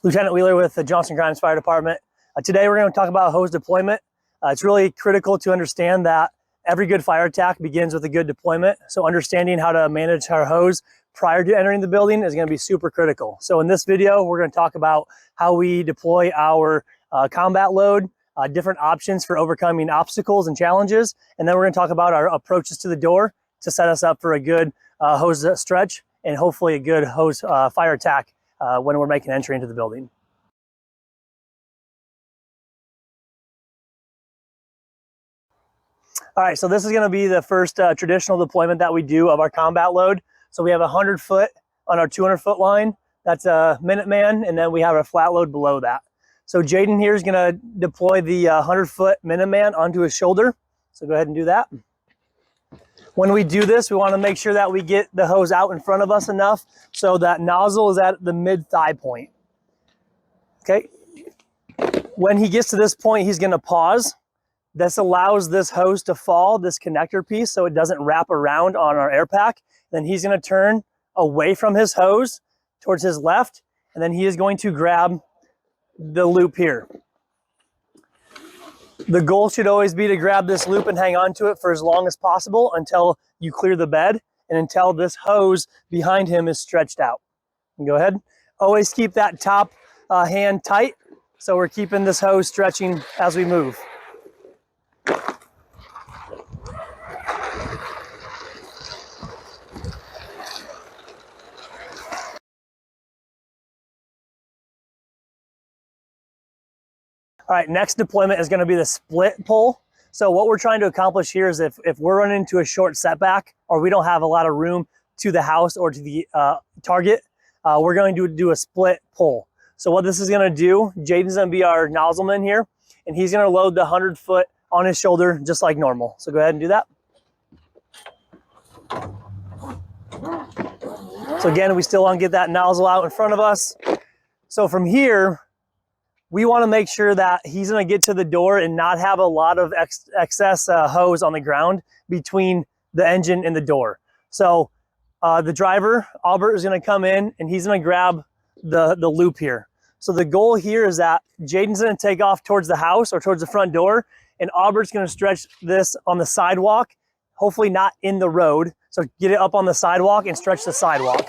Lieutenant Wheeler with the Johnston-Grimes Fire Department. Today we're going to talk about hose deployment. It's really critical to understand that every good fire attack begins with a good deployment. So understanding how to manage our hose prior to entering the building is going to be super critical. So in this video, we're going to talk about how we deploy our combat load, different options for overcoming obstacles and challenges, and then we're going to talk about our approaches to the door to set us up for a good hose stretch and hopefully a good hose fire attack when we're making entry into the building. All right, so this is going to be the first traditional deployment that we do of our combat load. So we have 100 foot on our 200 foot line. That's a Minuteman, and then we have a flat load below that. So Jaden here is going to deploy the 100 foot Minuteman onto his shoulder. So go ahead and do that. When we do this, we want to make sure that we get the hose out in front of us enough so that nozzle is at the mid-thigh point. Okay. When he gets to this point, he's going to pause. This allows this hose to fall, this connector piece, so it doesn't wrap around on our air pack. Then he's going to turn away from his hose towards his left, and then he is going to grab the loop here. The goal should always be to grab this loop and hang on to it for as long as possible until you clear the bed and until this hose behind him is stretched out. And go ahead. Always keep that top hand tight, so we're keeping this hose stretching as we move. All right, next deployment is going to be the split pull. So what we're trying to accomplish here is if we're running into a short setback or we don't have a lot of room to the house or to the target, we're going to do a split pull. So what this is going to do, Jaden's going to be our nozzleman here, and he's going to load the 100 foot on his shoulder just like normal. So go ahead and do that. So again, we still want to get that nozzle out in front of us. So from here, we want to make sure that he's going to get to the door and not have a lot of excess hose on the ground between the engine and the door. So the driver, Albert, is going to come in and he's going to grab the loop here. So the goal here is that Jaden's going to take off towards the house or towards the front door, and Albert's going to stretch this on the sidewalk, hopefully not in the road. So get it up on the sidewalk and stretch the sidewalk.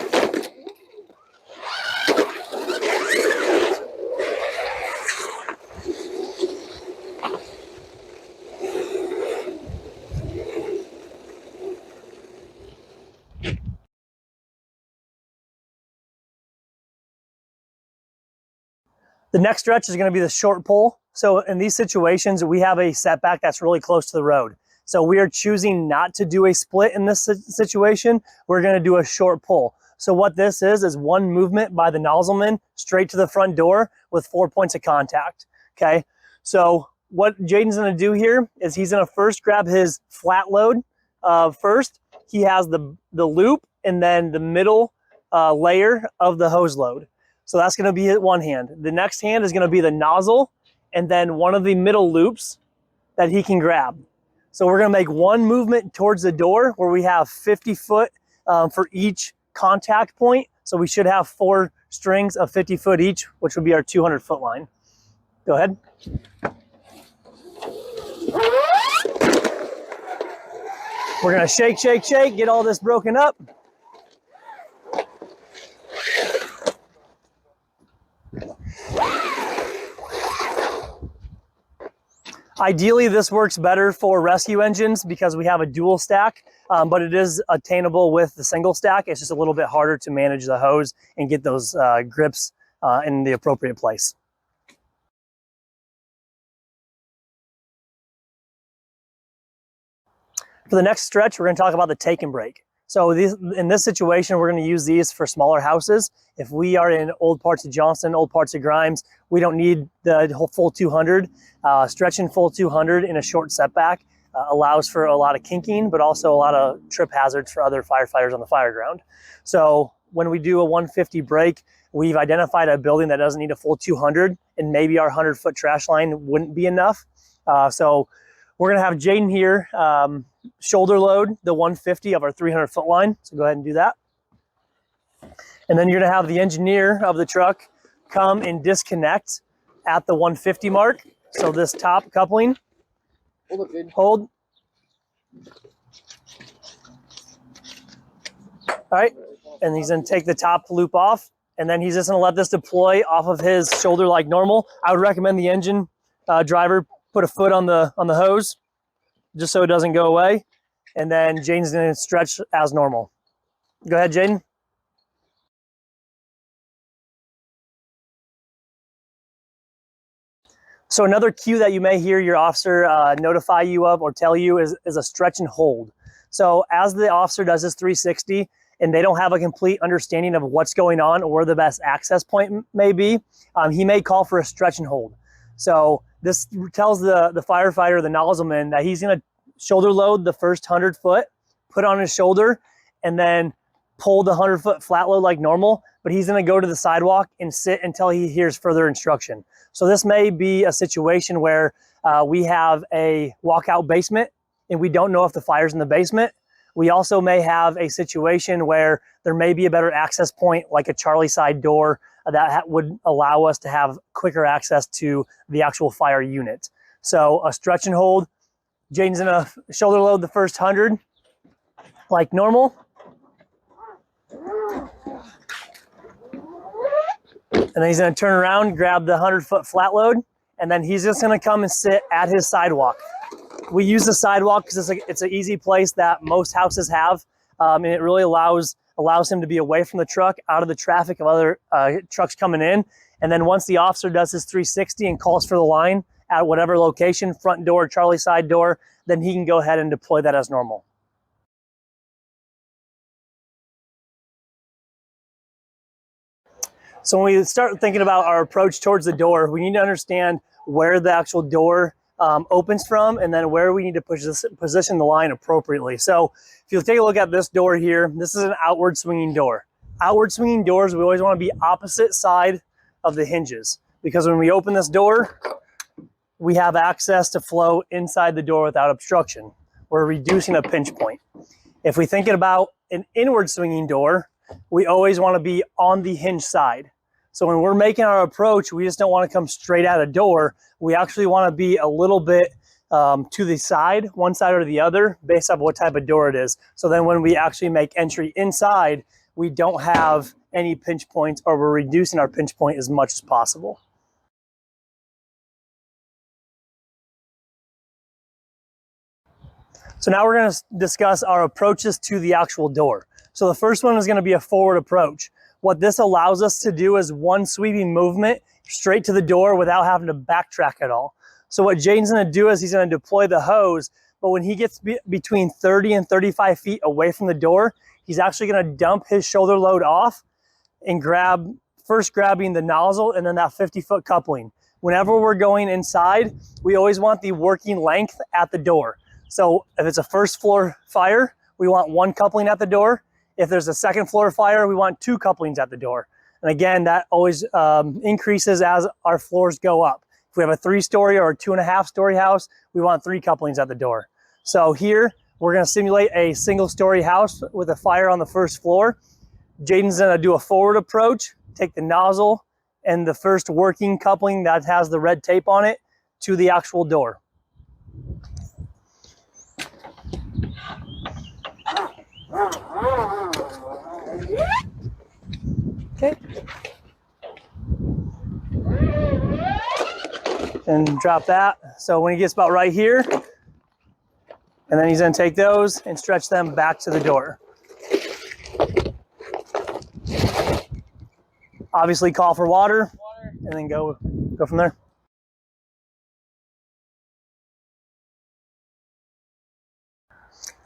The next stretch is going to be the short pull. So in these situations, we have a setback that's really close to the road. So we are choosing not to do a split in this situation. We're going to do a short pull. So what this is one movement by the nozzleman straight to the front door with 4 points of contact. Okay. So what Jaden's going to do here is he's going to first grab his flat load first. He has the loop and then the middle layer of the hose load. So that's going to be one hand. The next hand is going to be the nozzle and then one of the middle loops that he can grab. So we're going to make one movement towards the door where we have 50 foot for each contact point. So we should have 4 strings of 50 foot each, which would be our 200 foot line. Go ahead. We're going to shake, shake, shake, get all this broken up. Ideally, this works better for rescue engines because we have a dual stack, but it is attainable with the single stack. It's just a little bit harder to manage the hose and get those grips in the appropriate place. For the next stretch, we're going to talk about the take and break. So in this situation, we're going to use these for smaller houses. If we are in old parts of Johnston, old parts of Grimes, we don't need the whole full 200. Stretching full 200 in a short setback allows for a lot of kinking, but also a lot of trip hazards for other firefighters on the fire ground. So when we do a 150 break, we've identified a building that doesn't need a full 200, and maybe our 100 foot trash line wouldn't be enough. So we're going to have Jaden here shoulder load the 150 of our 300 foot line. So go ahead and do that. And then you're going to have the engineer of the truck come and disconnect at the 150 mark. So this top coupling, hold. All right, and he's gonna take the top loop off, and then he's just gonna let this deploy off of his shoulder like normal. I would recommend the engine driver put a foot on the hose, just so it doesn't go away. And then Jaden's gonna stretch as normal. Go ahead, Jaden. So another cue that you may hear your officer notify you of or tell you is a stretch and hold. So as the officer does his 360 and they don't have a complete understanding of what's going on or where the best access point may be, he may call for a stretch and hold. So this tells the firefighter, the nozzleman, that he's gonna shoulder load the first 100 foot, put on his shoulder, and then pull the 100 foot flat load like normal, but he's gonna go to the sidewalk and sit until he hears further instruction. So this may be a situation where we have a walkout basement and we don't know if the fire's in the basement. We also may have a situation where there may be a better access point, like a Charlie side door, that would allow us to have quicker access to the actual fire unit. So a stretch and hold, Jaden's gonna shoulder load the first 100 like normal. And then he's gonna turn around, grab the 100 foot flat load, and then he's just gonna come and sit at his sidewalk. We use the sidewalk because it's an easy place that most houses have, and it really allows him to be away from the truck, out of the traffic of other trucks coming in. And then once the officer does his 360 and calls for the line at whatever location, front door, Charlie side door, then he can go ahead and deploy that as normal. So when we start thinking about our approach towards the door, we need to understand where the actual door opens from, and then where we need to position the line appropriately. So if you take a look at this door here, this is an outward swinging door. Outward swinging doors, we always want to be opposite side of the hinges, because when we open this door, we have access to flow inside the door without obstruction. We're reducing a pinch point. If we think about an inward swinging door, we always want to be on the hinge side. So when we're making our approach, we just don't want to come straight at a door. We actually want to be a little bit to the side, one side or the other, based on what type of door it is. So then when we actually make entry inside, we don't have any pinch points, or we're reducing our pinch point as much as possible. So now we're going to discuss our approaches to the actual door. So the first one is going to be a forward approach. What this allows us to do is one sweeping movement straight to the door without having to backtrack at all. So what Jaden's going to do is he's going to deploy the hose, but when he gets between 30 and 35 feet away from the door, he's actually going to dump his shoulder load off and first grabbing the nozzle and then that 50-foot coupling. Whenever we're going inside, we always want the working length at the door. So if it's a first floor fire, we want one coupling at the door. If there's a second floor fire, we want two couplings at the door. And again, that always increases as our floors go up. If we have a 3-story or a 2.5-story house, we want 3 couplings at the door. So here, we're gonna simulate a single-story house with a fire on the first floor. Jaden's gonna do a forward approach, take the nozzle and the first working coupling that has the red tape on it to the actual door. Okay. And drop that. So when he gets about right here, and then he's going to take those and stretch them back to the door. Obviously call for water and then go from there.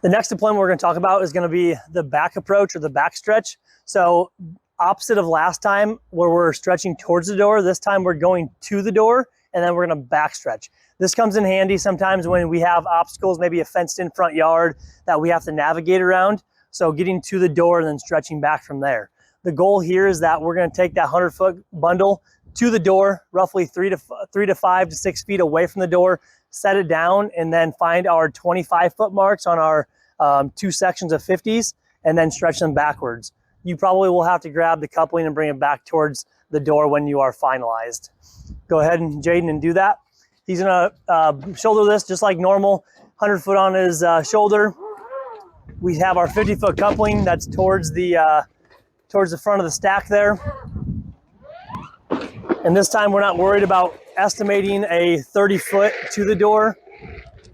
The next deployment we're going to talk about is going to be the back approach or the back stretch. So opposite of last time where we're stretching towards the door, this time we're going to the door and then we're going to back stretch. This comes in handy sometimes when we have obstacles, maybe a fenced in front yard that we have to navigate around. So getting to the door and then stretching back from there. The goal here is that we're going to take that 100-foot bundle to the door, roughly 3 to 5 to 6 feet away from the door, set it down, and then find our 25-foot marks on our 2 sections of 50s, and then stretch them backwards. You probably will have to grab the coupling and bring it back towards the door when you are finalized. Go ahead and Jaden and do that. He's gonna shoulder this just like normal, 100 foot on his shoulder. We have our 50-foot coupling that's towards the front of the stack there. And this time we're not worried about estimating a 30 foot to the door.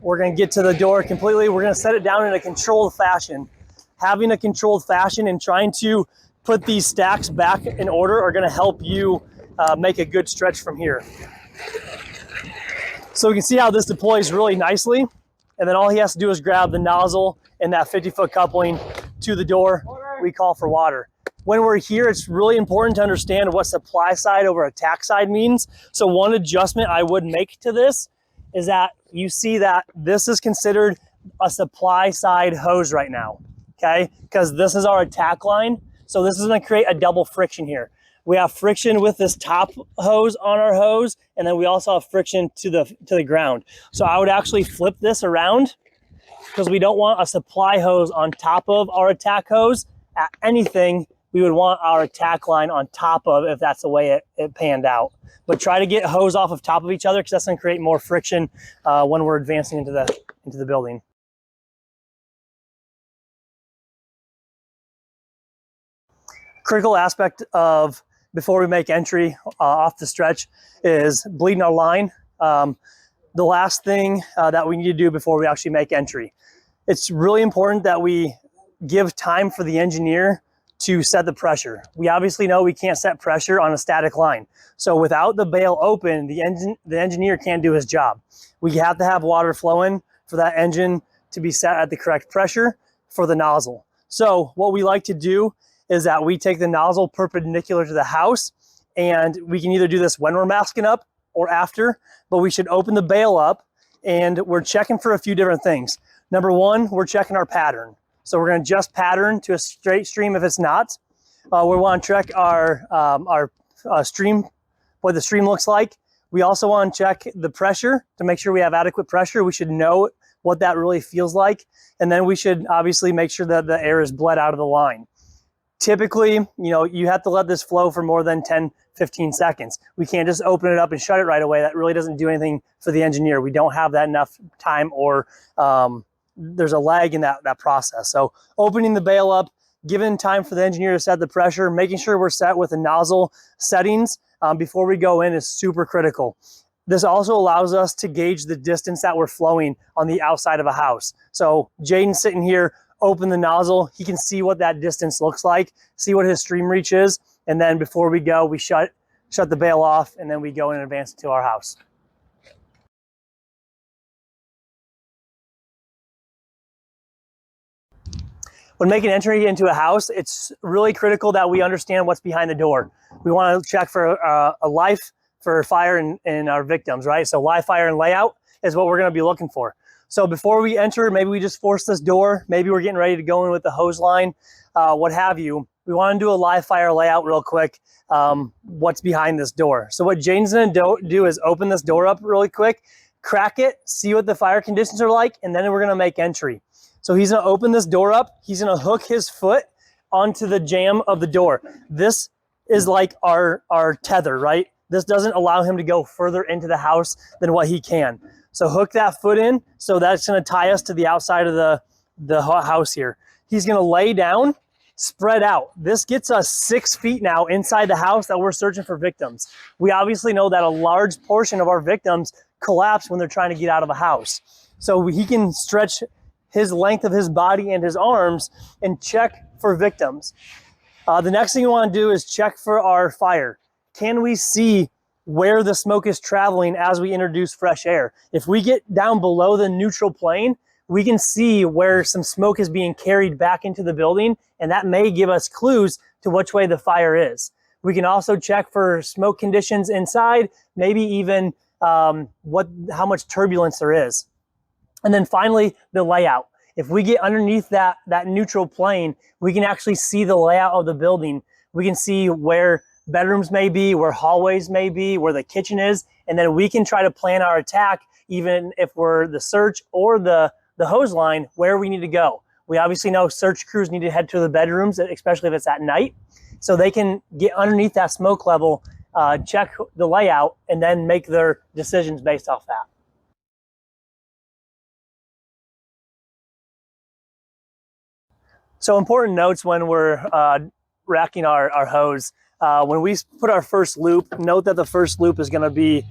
We're gonna get to the door completely. We're gonna set it down in a controlled fashion. Having a controlled fashion and trying to put these stacks back in order are gonna help you make a good stretch from here. So we can see how this deploys really nicely. And then all he has to do is grab the nozzle and that 50-foot coupling to the door. We call for water. When we're here, it's really important to understand what supply side over attack side means. So one adjustment I would make to this is that you see that this is considered a supply side hose right now, okay? Because this is our attack line. So this is gonna create a double friction here. We have friction with this top hose on our hose, and then we also have friction to the ground. So I would actually flip this around because we don't want a supply hose on top of our attack hose. At anything, we would want our attack line on top of, if that's the way it panned out. But try to get hose off of top of each other because that's gonna create more friction when we're advancing into the building. Critical aspect of before we make entry off the stretch is bleeding our line. The last thing that we need to do before we actually make entry. It's really important that we give time for the engineer to set the pressure. We obviously know we can't set pressure on a static line. So without the bail open, the engineer can't do his job. We have to have water flowing for that engine to be set at the correct pressure for the nozzle. So what we like to do is that we take the nozzle perpendicular to the house, and we can either do this when we're masking up or after, but we should open the bail up, and we're checking for a few different things. Number one, we're checking our pattern. So we're gonna adjust pattern to a straight stream if it's not. We wanna check our stream, what the stream looks like. We also wanna check the pressure to make sure we have adequate pressure. We should know what that really feels like. And then we should obviously make sure that the air is bled out of the line. Typically, you have to let this flow for more than 10, 15 seconds. We can't just open it up and shut it right away. That really doesn't do anything for the engineer. We don't have that enough time, or there's a lag in that process. So opening the bail up, giving time for the engineer to set the pressure, making sure we're set with the nozzle settings before we go in is super critical. This also allows us to gauge the distance that we're flowing on the outside of a house. So Jaden's sitting here, open the nozzle, he can see what that distance looks like, see what his stream reach is, and then before we go, we shut the bail off, and then we go in and advance to our house. When making entry into a house, it's really critical that we understand what's behind the door. We want to check for a life, for fire in our victims, right? So live fire and layout is what we're going to be looking for. So before we enter, maybe we just force this door, maybe we're getting ready to go in with the hose line, what have you. We want to do a live fire layout real quick, what's behind this door. So what Jane's going to do is open this door up really quick, crack it, see what the fire conditions are like, and then we're going to make entry. So he's going to open this door up, he's going to hook his foot onto the jamb of the door. This is like our tether, right? This doesn't allow him to go further into the house than what he can. So hook that foot in, so that's gonna tie us to the outside of the house here. He's gonna lay down, spread out. This gets us 6 feet now inside the house that we're searching for victims. We obviously know that a large portion of our victims collapse when they're trying to get out of a house. So he can stretch his length of his body and his arms and check for victims. The next thing we wanna do is check for our fire. Can we see where the smoke is traveling as we introduce fresh air? If we get down below the neutral plane, we can see where some smoke is being carried back into the building, and that may give us clues to which way the fire is. We can also check for smoke conditions inside, maybe even how much turbulence there is. And then finally, the layout. If we get underneath that neutral plane, we can actually see the layout of the building. We can see where bedrooms may be, where hallways may be, where the kitchen is, and then we can try to plan our attack, even if we're the search or the hose line, where we need to go. We obviously know search crews need to head to the bedrooms, especially if it's at night, so they can get underneath that smoke level, check the layout, and then make their decisions based off that. So important notes when we're racking our hose. When we put our first loop, note that the first loop is going to be,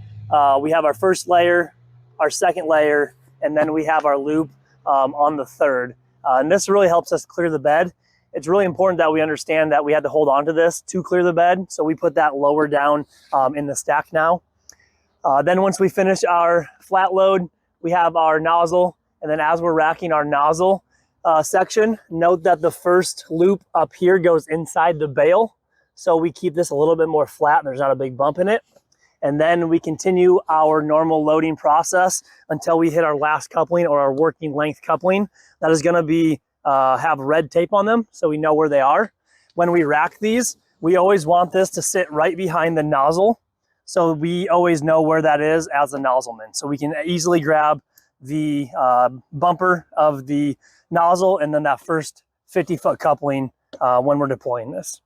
we have our first layer, our second layer, and then we have our loop on the third. And this really helps us clear the bed. It's really important that we understand that we had to hold on to this to clear the bed. So we put that lower down in the stack now. Then once we finish our flat load, we have our nozzle. And then as we're racking our nozzle section, note that the first loop up here goes inside the bale. So we keep this a little bit more flat and there's not a big bump in it. And then we continue our normal loading process until we hit our last coupling or our working length coupling. That is gonna be have red tape on them so we know where they are. When we rack these, we always want this to sit right behind the nozzle, so we always know where that is as a nozzleman. So we can easily grab the bumper of the nozzle and then that first 50-foot coupling when we're deploying this.